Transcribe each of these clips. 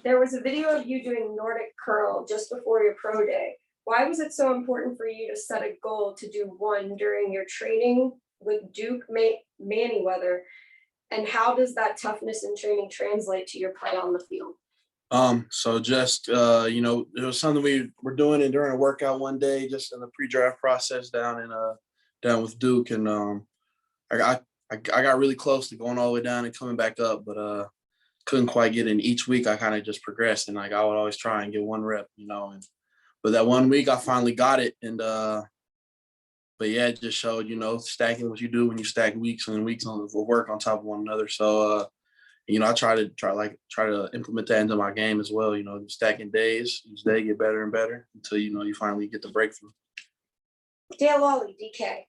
there was a video of you doing Nordic curl just before your pro day. Why was it so important for you to set a goal to do one during your training with Duke Manyweather? And how does that toughness in training translate to your play on the field? So just you know, it was something we were doing it during a workout one day, just in the pre-draft process down with Duke, and I got really close to going all the way down and coming back up, but couldn't quite get in. Each week I kind of just progressed, and like I would always try and get one rep, you know, but that one week I finally got it, and but yeah, it just showed, you know, stacking what you do when you stack weeks and weeks of work on top of one another. So you know, I try to implement that into my game as well. You know, stacking days, each day get better and better until, you know, you finally get the breakthrough. Dale Lawley, DK.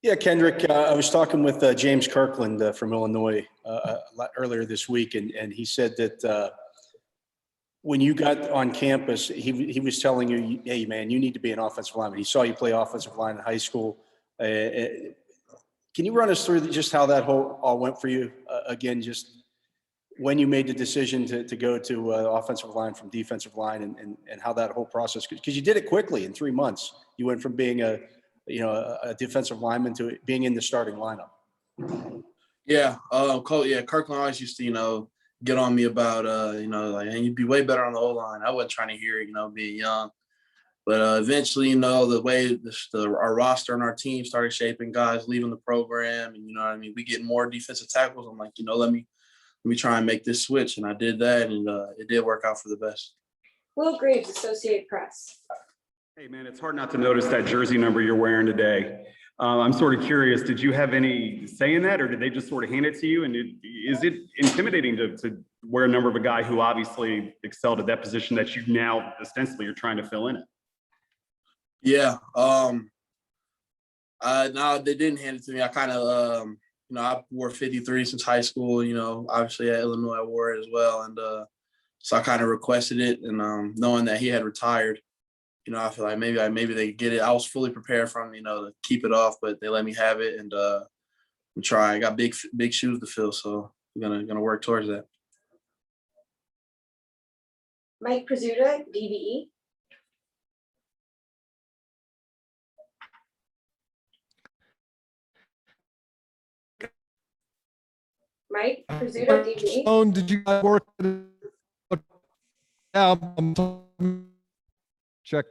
Yeah, Kendrick, I was talking with James Kirkland from Illinois earlier this week, and he said that when you got on campus, he was telling you, hey, man, you need to be an offensive lineman. He saw you play offensive line in high school. Can you run us through just how that all went for you? Again, just when you made the decision to go to offensive line from defensive line, and how that whole process, because you did it quickly in 3 months. You went from being a defensive lineman to being in the starting lineup. Yeah, Kirkland always used to, you know, get on me about, you know, like, and you'd be way better on the O-line. I wasn't trying to hear it, you know, being young. But eventually, you know, the way our roster and our team started shaping, guys leaving the program, and, you know what I mean, we get more defensive tackles. I'm like, you know, let me try and make this switch, and I did that, and it did work out for the best. Will Graves, Associated Press. Hey, man, it's hard not to notice that jersey number you're wearing today. I'm sort of curious, did you have any say in that, or did they just sort of hand it to you? And is it intimidating to wear a number of a guy who obviously excelled at that position that you now ostensibly are trying to fill in it? Yeah. No, they didn't hand it to me. I kind of, you know, I wore 53 since high school. You know, obviously at Illinois I wore it as well, and so I kind of requested it, and knowing that he had retired, you know, I feel like maybe they get it. I was fully prepared for him, you know, to keep it off, but they let me have it, and we try. I got big shoes to fill, so I'm gonna work towards that. Mike Pizzuta, DVE. Mike Pizzuta, DVE. Did you guys work? Yeah, check.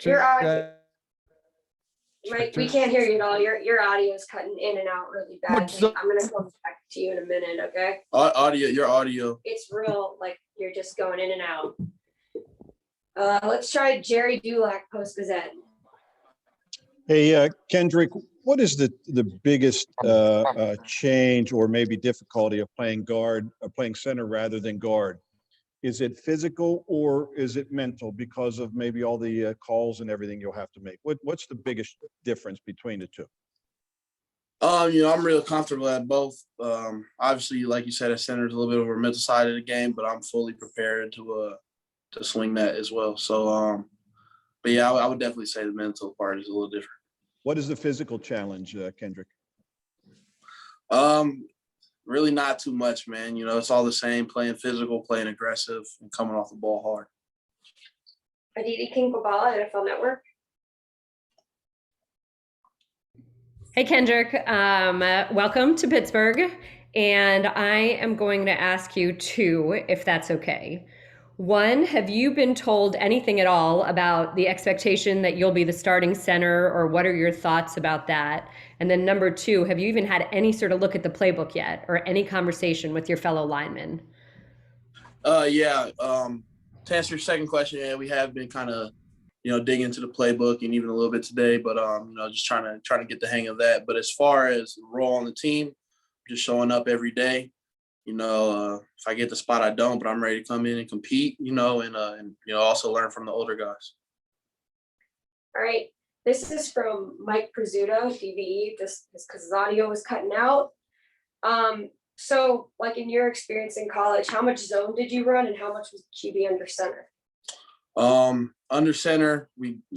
Mike, we can't hear you at all. Your audio is cutting in and out really badly. I'm gonna come back to you in a minute, okay? Your audio. It's real, like you're just going in and out. Let's try Jerry Dulac, Post-Gazette. Hey, Kendrick, what is the biggest change or maybe difficulty of playing guard or playing center rather than guard? Is it physical or is it mental because of maybe all the calls and everything you'll have to make? What's the biggest difference between the two? You know, I'm really comfortable at both. Obviously, like you said, at center is a little bit of a mental side of the game, but I'm fully prepared to swing that as well. So, but yeah, I would definitely say the mental part is a little different. What is the physical challenge, Kendrick? Really not too much, man. You know, it's all the same, playing physical, playing aggressive, and coming off the ball hard. Aditi Kinkobala, NFL Network. Hey, Kendrick. Welcome to Pittsburgh. And I am going to ask you two, if that's okay. One, have you been told anything at all about the expectation that you'll be the starting center, or what are your thoughts about that? And then number two, have you even had any sort of look at the playbook yet, or any conversation with your fellow linemen? Yeah. To answer your second question, yeah, we have been kind of, you know, digging into the playbook and even a little bit today, but you know, just trying to get the hang of that. But as far as the role on the team, just showing up every day. You know, if I get the spot, I don't, but I'm ready to come in and compete, you know, and you know, also learn from the older guys. All right. This is from Mike Pizzuta, DVE, just because his audio was cutting out. So, like in your experience in college, how much zone did you run and how much was QB under center? Under center,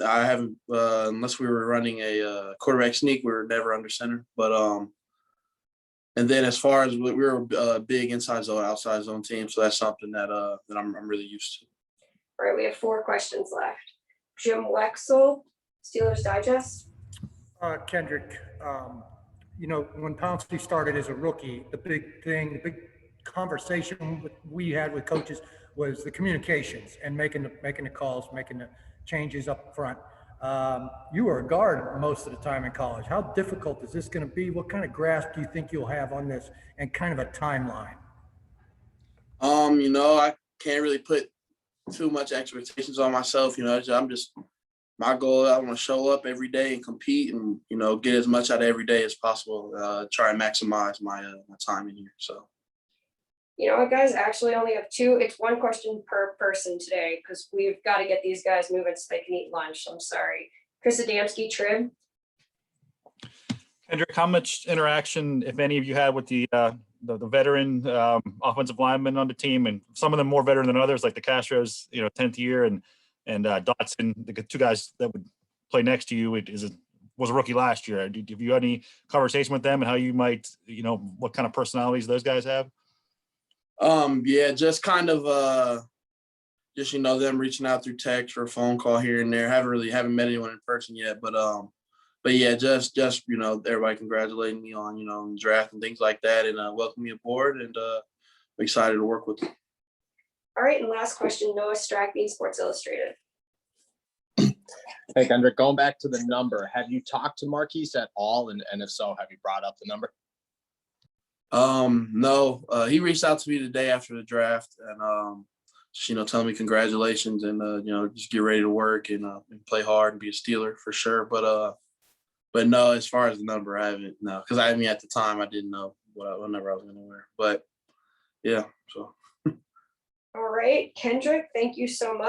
I haven't, unless we were running a quarterback sneak, we were never under center. But And then as far as we're a big inside zone, outside zone team, so that's something that I'm really used to. All right, we have 4 questions left. Jim Wexel, Steelers Digest. Kendrick, when Pouncey started as a rookie, the big conversation we had with coaches was the communications and making the calls, making the changes up front. You were a guard most of the time in college. How difficult is this going to be? What kind of grasp do you think you'll have on this, and kind of a timeline? I can't really put too much expectations on myself. I'm just, my goal, I want to show up every day and compete and, get as much out of every day as possible, try and maximize my time in here. So. You know what, guys, actually only have 2. It's 1 question per person today because we've got to get these guys moving so they can eat lunch. I'm sorry. Chris Adamski, Trib. Kendrick, how much interaction, if any, of you had with the veteran offensive linemen on the team, and some of them more veteran than others, like the Castros, 10th year, and Dotson, the 2 guys that would play next to you, was a rookie last year. Have you had any conversation with them and how you might, what kind of personalities those guys have? Yeah, just kind of them reaching out through text or a phone call here and there. Haven't met anyone in person yet, but yeah, just everybody congratulating me on the draft and things like that, and welcome me aboard, and I'm excited to work with them. All right, and last question, Noah Strackbean, Sports Illustrated. Hey, Kendrick, going back to the number, have you talked to Maurkice at all? And if so, have you brought up the number? No, he reached out to me the day after the draft and, telling me congratulations and, just get ready to work and play hard and be a Steeler for sure. But no, as far as the number, I haven't, no, because at the time I didn't know what number I was going to wear, but yeah, so. All right, Kendrick, thank you so much.